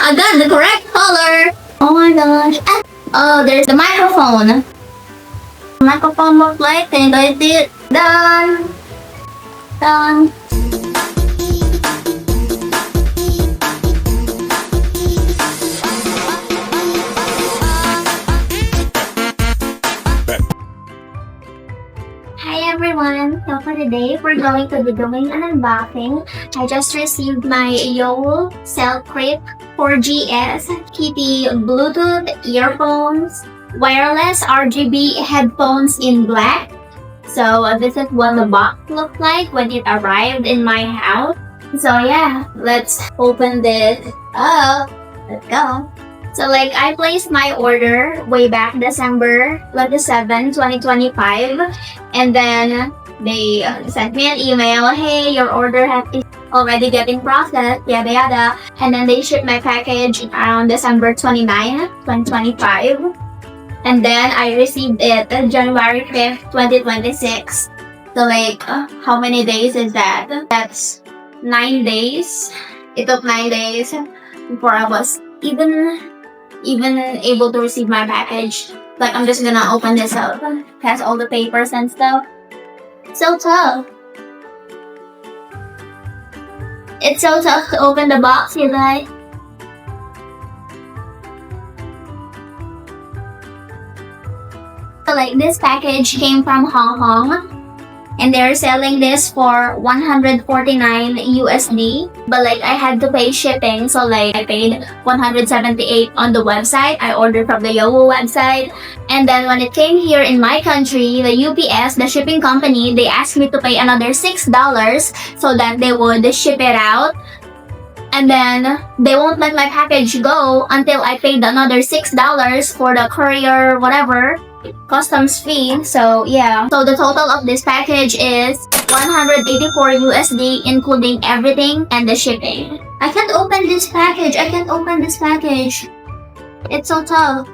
I got the correct color. Oh my gosh. Oh, there's the microphone. Microphone looks like and I did. Done. Done. Hi everyone! So for today, we're going to be doing an unboxing. I just received my Yole Cellcrypt 4GS Kitty Bluetooth earphones, wireless RGB headphones in black. So this is what the box looked like when it arrived in my house. So yeah, let's open this up. Let's go. So I placed my order way back December 27, 2025. And then they sent me an email, hey, your order is already getting processed, yada yada. And then they shipped my package around December 29, 2025. And then I received it January 5th, 2026. So how many days is that? That's 9 days. It took 9 days before I was even able to receive my package. I'm just gonna open this up. It has all the papers and stuff. So tough. It's so tough to open the box, you guys. So this package came from Hong Kong. And they're selling this for 149 USD. But I had to pay shipping. So I paid 178 on the website. I ordered from the Yole website. And then when it came here in my country, the UPS, the shipping company, they asked me to pay another $6 so that they would ship it out. And then they won't let my package go until I paid another $6 for the courier, whatever, customs fee. So yeah. So the total of this package is 184 USD, including everything and the shipping. I can't open this package. It's so tough.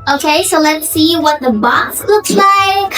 Okay, so let's see what the box looks like.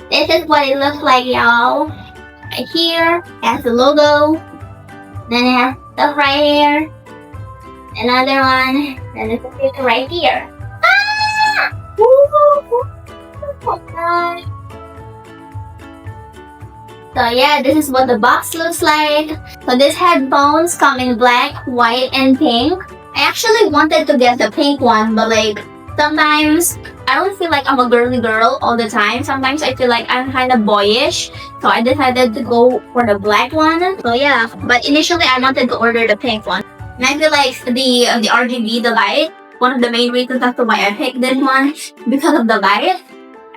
This is what it looks like, y'all. Right here, has the logo. Then it has stuff right here. Another one. Then there's a picture right here. Ah! So yeah, this is what the box looks like. So these headphones come in black, white, and pink. I actually wanted to get the pink one, but sometimes I don't feel like I'm a girly girl all the time. Sometimes I feel like I'm kind of boyish. So I decided to go for the black one. So yeah, but initially I wanted to order the pink one. And I feel like the RGB, the light, one of the main reasons as to why I picked this one, because of the light.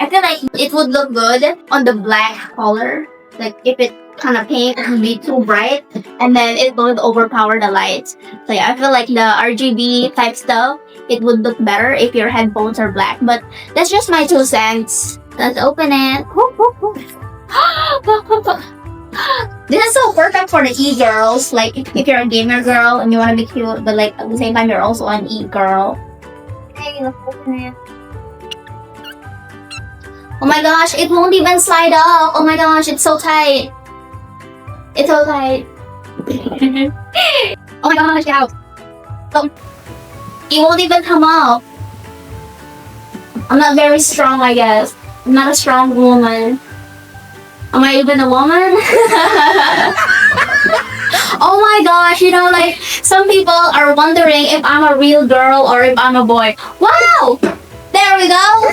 I feel like it would look good on the black color. If it kind of pink, it would be too bright, and then it would overpower the lights. So yeah, I feel like the RGB type stuff, it would look better if your headphones are black. But that's just my 2 cents. Let's open it. This is so perfect for the e-girls. If you're a gamer girl and you want to be cute, but at the same time you're also an e-girl. Okay, let's open it. Oh my gosh, it won't even slide up. Oh my gosh, it's so tight. It's so tight. Oh my gosh, ouch. So, it won't even come up. I'm not very strong, I guess. I'm not a strong woman. Am I even a woman? Oh my gosh, some people are wondering if I'm a real girl or if I'm a boy. Wow! There we go!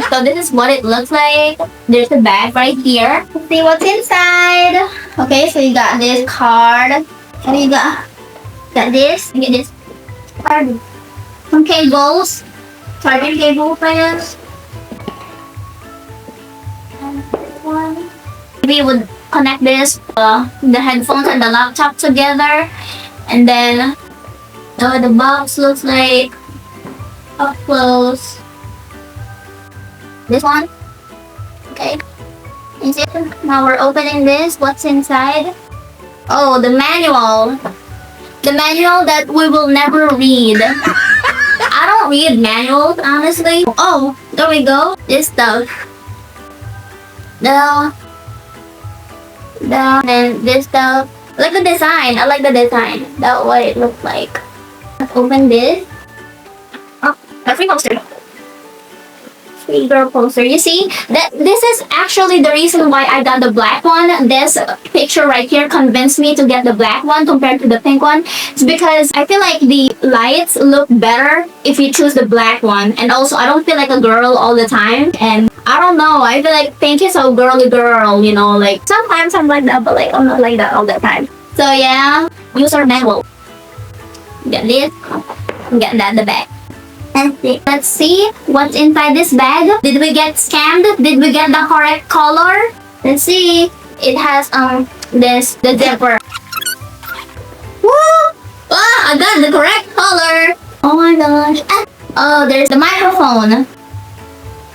So this is what it looks like. There's a bag right here. Let's see what's inside. Okay, so you got this card. And you got this. You get this card. Some cables. Charging cable for this. And this one. We would connect this, the headphones and the laptop together. And then the box looks like up close. This one. Okay. Is it? Now we're opening this. What's inside? Oh, the manual. The manual that we will never read. I don't don't read manuals, honestly. Oh, there we go. This stuff. And this stuff. Like the design. I like the design. That's what it looks like. Let's open this. Oh, a free poster. Free girl poster. You see, that this is actually the reason why I got the black one. This picture right here convinced me to get the black one compared to the pink one. It's because I feel like the lights look better if you choose the black one. And also, I don't feel like a girl all the time. And I don't know, I feel like pink is so girly girl, you know, like sometimes I'm like that, but like I'm not like that all the time. So yeah, user manual. Get this, get that the bag. Let's see what's inside this bag. Did we get scammed? Did we get the correct color? Let's see. It has the zipper. Woo! Ah, I got the correct color. Oh my gosh. Oh, there's the microphone.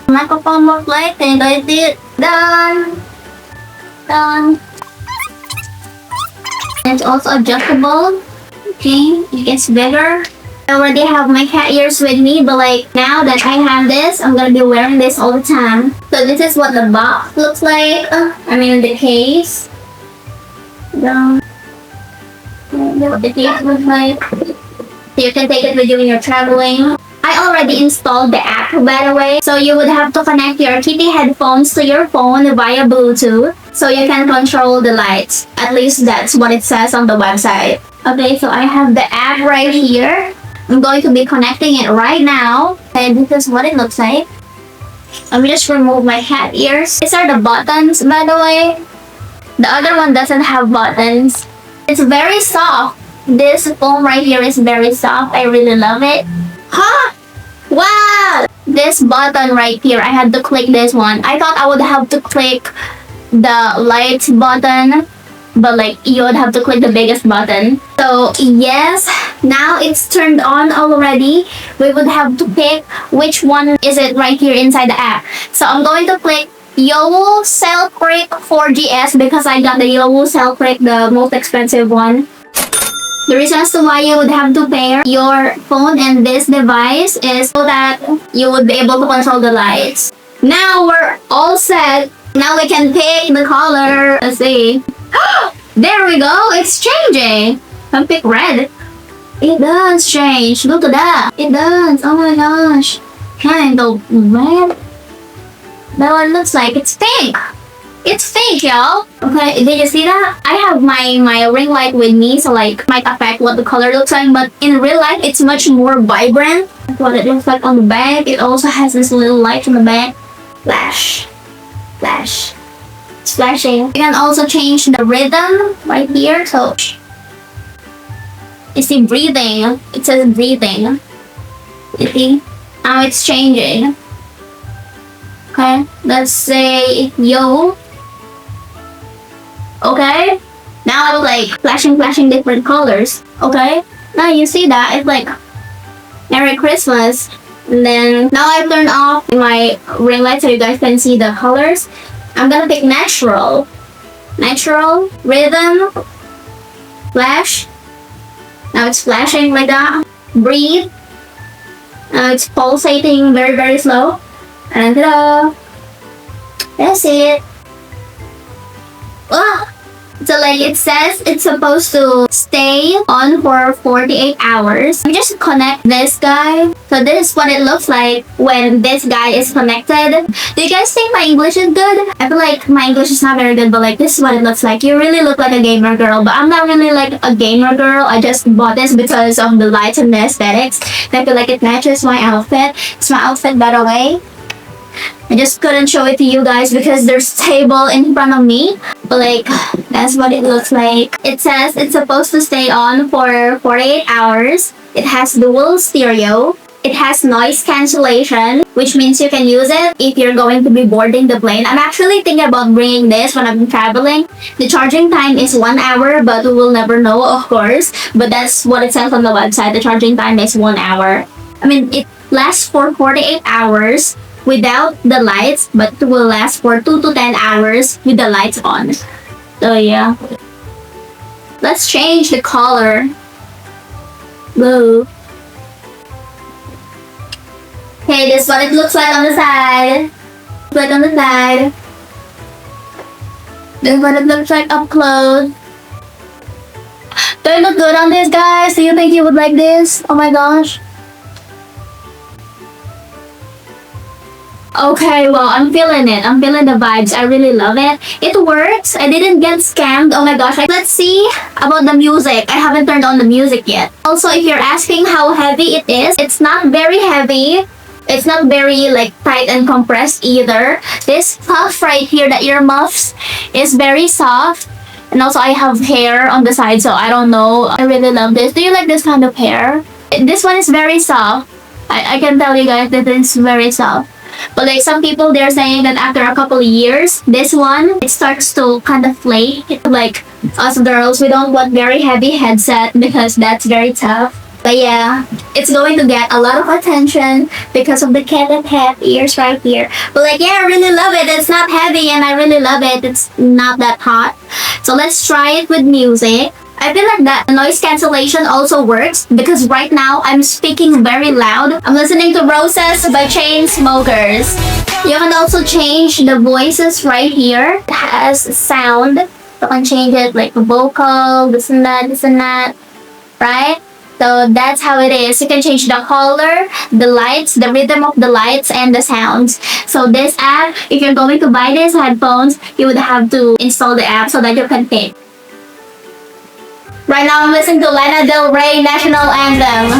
The microphone looks like, and I see it. Done. It's also adjustable. Okay, it gets bigger. I already have my cat ears with me, but like now that I have this, I'm gonna be wearing this all the time. So this is what the box looks like. I mean the case. What the case looks like. So you can take it with you when you're traveling. I already installed the app, by the way. So you would have to connect your Kitty headphones to your phone via Bluetooth so you can control the lights. At least that's what it says on the website. Okay, so I have the app right here. I'm going to be connecting it right now. And this is what it looks like. Let me just remove my cat ears. These are the buttons, by the way. The other one doesn't have buttons. It's very soft. This foam right here is very soft. I really love it. Huh? Wow! This button right here, I had to click this one. I thought I would have to click the light button, but like you would have to click the biggest button. So yes, now it's turned on already. We would have to pick which one is it right here inside the app. So I'm going to click Yowo Cellcrick 4GS because I got the Yowo Cellcrick, the most expensive one. The reason as to why you would have to pair your phone and this device is so that you would be able to control the lights. Now we're all set. Now we can pick the color. Let's see. There we go. It's changing. I'll pick red. It does change. Look at that. It does. Oh my gosh. Kind of red. That one looks like it's pink. It's fake, y'all. Okay, did you see that? I have my ring light with me, so like might affect what the color looks like, but in real life it's much more vibrant. That's what it looks like on the back. It also has this little light on the back. Flash. Flash. It's flashing. You can also change the rhythm right here. So you see breathing. It says breathing. You see? Now it's changing. Okay, let's say yo. Okay, now it's like flashing different colors. Okay, now you see that it's like Merry Christmas. And then now I've turned off my ring light so you guys can see the colors. I'm gonna pick natural, rhythm, flash. Now it's flashing like that. Breathe. Now it's pulsating very slow. And ta-da! That's it. Oh, so like it says it's supposed to stay on for 48 hours. We just connect this guy. So this is what it looks like when this guy is connected. Do you guys think my English is good? I feel like my English is not very good, but like this is what it looks like. You really look like a gamer girl, but I'm not really like a gamer girl. I just bought this because of the lights and the aesthetics. And I feel like it matches my outfit. It's my outfit, by the way. I just couldn't show it to you guys because there's a table in front of me. But like, that's what it looks like. It says it's supposed to stay on for 48 hours. It has dual stereo. It has noise cancellation, which means you can use it if you're going to be boarding the plane. I'm actually thinking about bringing this when I'm traveling. The charging time is 1 hour, but we will never know, of course. But that's what it says on the website. The charging time is 1 hour. I mean, it lasts for 48 hours. Without the lights, but it will last for 2 to 10 hours with the lights on. So yeah. Let's change the color. Blue. Okay, this is what it looks like on the side. Like on the side. This is what it looks like up close. Do I look good on this, guys? Do you think you would like this? Oh my gosh. Okay, well, I'm feeling it. I'm feeling the vibes. I really love it. It works. I didn't get scammed. Oh my gosh. Let's see about the music. I haven't turned on the music yet. Also, if you're asking how heavy it is, it's not very heavy. It's not very like tight and compressed either. This puff right here, the earmuffs, is very soft. And also I have hair on the side, so I don't know. I really love this. Do you like this kind of hair? This one is very soft. I can tell you guys that it's very soft. But like some people, they're saying that after a couple of years, this one, it starts to kind of flake. Like us girls, we don't want very heavy headset because that's very tough. But yeah, it's going to get a lot of attention because of the cat and hat ears right here. But like, yeah, I really love it. It's not heavy and I really love it. It's not that hot. So let's try it with music. I feel like that noise cancellation also works because right now I'm speaking very loud. I'm listening to Roses by Chainsmokers. You can also change the voices right here. It has sound. You can change it like vocal, this and that, right? So that's how it is. You can change the color, the lights, the rhythm of the lights, and the sounds. So this app, if you're going to buy these headphones, you would have to install the app so that you can pick. Right now I'm listening to Lana Del Rey National Anthem.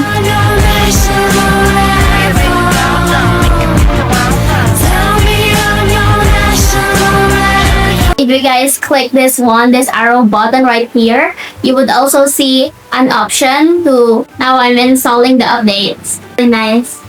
If you guys click this arrow button right here, you would also see an option to, now I'm installing the updates. Very nice.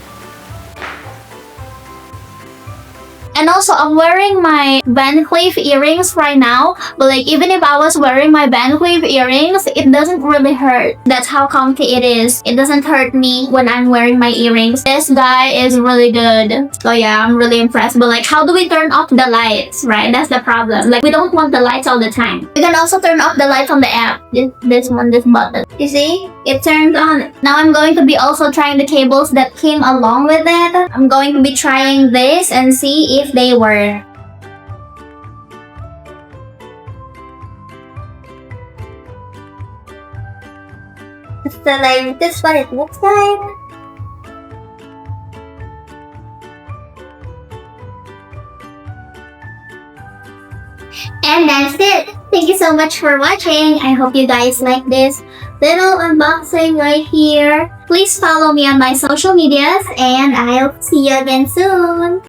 And also, I'm wearing my Van Cleef earrings right now. But like, even if I was wearing my Van Cleef earrings, it doesn't really hurt. That's how comfy it is. It doesn't hurt me when I'm wearing my earrings. This guy is really good. So yeah, I'm really impressed. But like, how do we turn off the lights, right? That's the problem. Like, we don't want the lights all the time. We can also turn off the lights on the app. This button. You see? It turned on. Now I'm going to be also trying the cables that came along with it. I'm going to be trying this and see if they work. So like, this is what it looks like. And that's it. Thank you so much for watching. I hope you guys like this little unboxing right here. Please follow me on my social medias and I'll see you again soon.